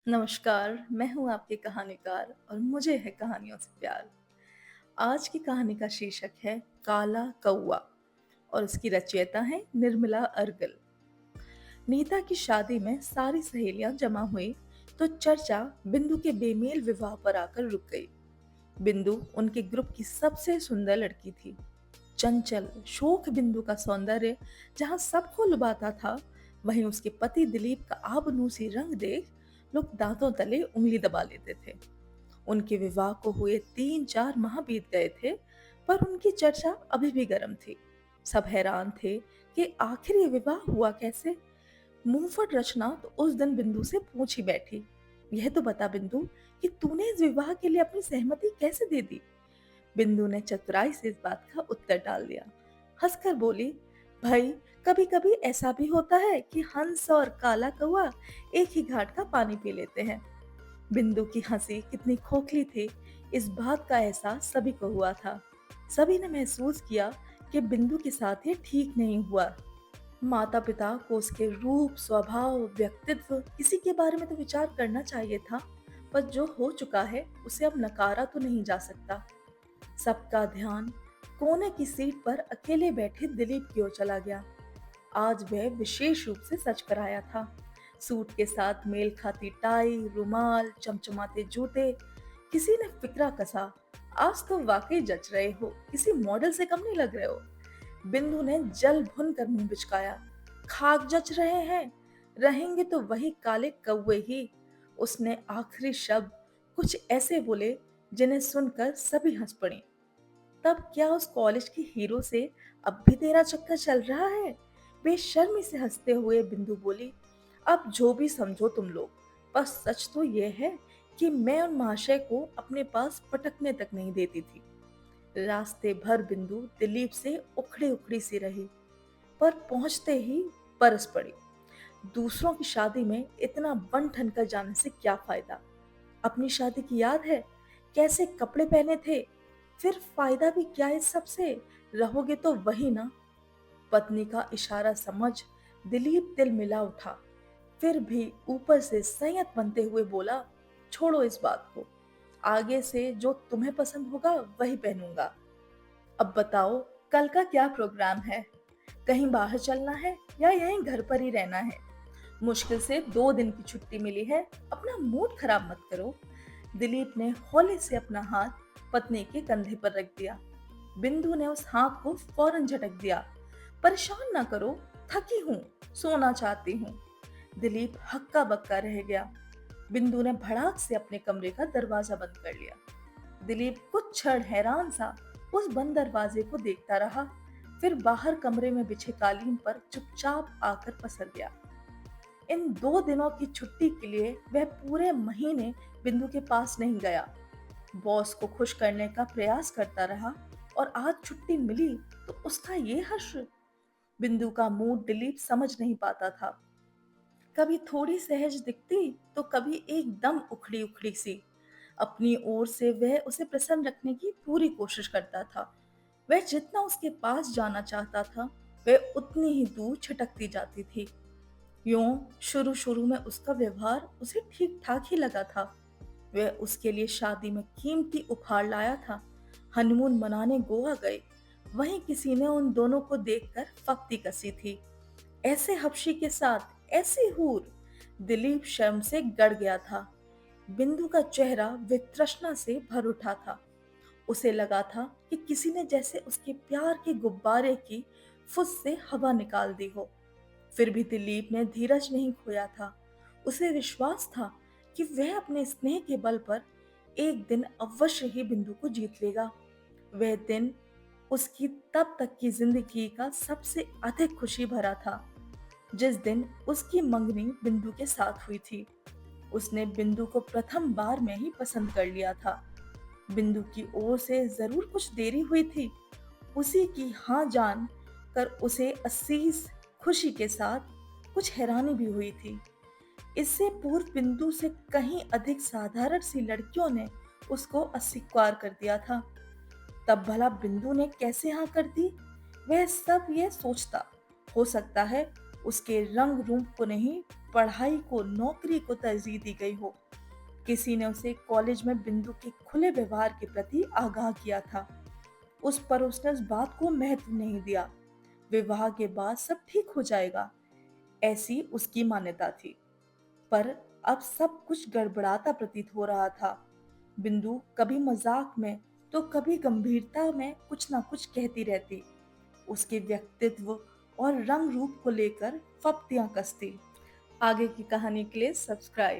नमस्कार, मैं हूँ आपकी कहानीकार और मुझे है कहानियों से प्यार। आज की कहानी का शीर्षक है काला कौआ और उसकी रचयिता है निर्मला अर्गल। नीता की शादी में सारी सहेलियां जमा हुई तो चर्चा बिंदु के बेमेल विवाह पर आकर रुक गई। बिंदु उनके ग्रुप की सबसे सुंदर लड़की थी। चंचल, शोख बिंदु का सौंदर्य जहां सबको लुभाता था, वहीं उसके पति दिलीप का आबनूसी रंग देख लोग दांतों तले उंगली दबा लेते थे। उनके विवाह को हुए 3-4 माह बीत गए थे, पर उनकी चर्चा अभी भी गर्म थी। सब हैरान थे कि आखिर ये विवाह हुआ कैसे। मुंहफट रचना तो उस दिन बिंदु से पूछ ही बैठी, यह तो बता बिंदु कि तूने इस विवाह के लिए अपनी सहमति कैसे दे दी। बिंदु ने चतुराई से इस बात का उत्तर डाल दिया। हंसकर बोली, भाई, कभी कभी ऐसा भी होता है कि हंस और काला कौआ एक ही घाट का पानी पी लेते हैं। बिंदु की हंसी कितनी खोखली थी, इस बात का एहसास सभी को हुआ था। सभी ने महसूस किया कि बिंदु के साथ ये ठीक नहीं हुआ। माता पिता को उसके रूप, स्वभाव, व्यक्तित्व, किसी के बारे में तो विचार करना चाहिए था, पर जो हो चुका है उसे अब नकारा तो नहीं जा सकता। सबका ध्यान कोने की सीट पर अकेले बैठे दिलीप की ओर चला गया। आज वह विशेष रूप से सज कर आया था। सूट के साथ मेल खाती टाई, रुमाल, चमचमाते जूते। किसी ने फिक्रा कसा, आज तो वाकई जच रहे हो, किसी मॉडल से कम नहीं लग रहे हो। बिंदु ने जल भुन कर मुंह बिचकाया, खाक जच रहे हैं, रहेंगे तो वही काले कौवे ही। उसने आखिरी शब्द कुछ ऐसे बोले जिन्हें सुनकर सभी हंस पड़ी। तब क्या उस कॉलेज की हीरो से अब भी तेरा चक्कर चल रहा है? बेशर्मी से हंसते हुए बिंदु बोली, अब जो भी समझो तुम लोग, बस सच तो यह है कि मैं उन महाशय को अपने पास पटकने तक नहीं देती थी। रास्ते भर बिंदु दिलीप से उखड़ी उखड़ी सी रही, पर पहुंचते ही बरस पड़ी। दूसरों की शादी में इतना बन ठन कर जाने से क्या फायदा। अपनी शादी की याद है, कैसे कपड़े पहने थे। फिर फायदा भी क्या इस सब से, रहोगे तो वही ना। पत्नी का इशारा समझ दिलीप दिल मिला उठा, फिर भी ऊपर से संयत बनते हुए बोला, छोड़ो इस बात को, आगे से जो तुम्हें पसंद होगा वही पहनूंगा। अब बताओ, कल का क्या प्रोग्राम है? कहीं बाहर चलना है या यहीं घर पर ही रहना है? मुश्किल से 2 दिन की छुट्टी मिली है, अपना मूड खराब मत करो। दिलीप ने हौले से अपना हाथ पत्नी के कंधे पर रख दिया। बिंदु ने उस हाथ को फौरन झटक दिया। परेशान ना करो, थकी हूँ, सोना चाहती हूँ। दिलीप हक्का बक्का रह गया। बिंदु ने भड़ाक से अपने कमरे का दरवाजा बंद कर लिया। दिलीप कुछ क्षण हैरान सा उस बंद दरवाजे को देखता रहा, फिर बाहर कमरे में बिछे कालीन पर चुपचाप आकर पसर गया। इन 2 दिनों की छुट्टी के लिए वह पूरे महीने बिंदु के पास नहीं गया। बॉस को खुश करने का प्रयास करता रहा, और आज छुट्टी मिली तो उसका ये हर्ष। बिंदु का मूड दिलीप समझ नहीं पाता था। कभी थोड़ी सहज दिखती तो कभी एकदम उखड़ी उखड़ी सी। अपनी ओर से वह उसे प्रसन्न रखने की पूरी कोशिश करता था। वह जितना उसके पास जाना चाहता था, वह उतनी ही दूर छिटकती जाती थी। यूं शुरू शुरू में उसका व्यवहार उसे ठीक ठाक ही लगा था। वह उसके लिए शादी में कीमती उपहार लाया था। हनीमून मनाने गोवा गए, वहीं किसी ने उन दोनों को देखकर फप्ती कसी थी। ऐसे हबशी के साथ ऐसी हूर। दिलीप शर्म से गड़ गया था। बिंदु का चेहरा वितृष्णा से भर उठा था। उसे लगा था कि किसी ने जैसे उसके प्यार के गुब्बारे की फुस से हवा निकाल दी हो। फिर भी दिलीप ने धीरज नहीं खोया था। उसे विश्वास था कि वह अपने स्नेह के बल पर एक दिन अवश्य ही बिंदु को जीत लेगा। वह दिन उसकी तब तक की जिंदगी का सबसे अधिक खुशी भरा था, जिस दिन उसकी मंगनी बिंदु के साथ हुई थी। उसने बिंदु को प्रथम बार में ही पसंद कर लिया था। बिंदु की ओर से जरूर कुछ देरी हुई थी। उसी की हाँ जान कर उसे असीस खुशी के साथ कुछ हैरानी भी हुई थी। इससे पूर्व बिंदु से कहीं अधिक साधारण सी लड़कियों ने उसको अस्वीकार कर दिया था। तब भला बिंदु ने कैसे हाँ कर दी? वह सब यह सोचता, हो सकता है उसके रंग रूप को नहीं, पढ़ाई को, नौकरी को तरजीह दी गई हो। किसी ने उसे कॉलेज में बिंदु के खुले व्यवहार के प्रति आगाह किया था। उस पर उसने उस बात को महत्व नहीं दिया। विवाह के बाद सब ठीक हो जाएगा, ऐसी उसकी मान्यता थी। पर अब सब कुछ गड़बड़ाता प्रतीत हो रहा था। बिंदु कभी मजाक में तो कभी गंभीरता में कुछ ना कुछ कहती रहती। उसके व्यक्तित्व और रंग रूप को लेकर फप्तियां कसती। आगे की कहानी के लिए सब्सक्राइब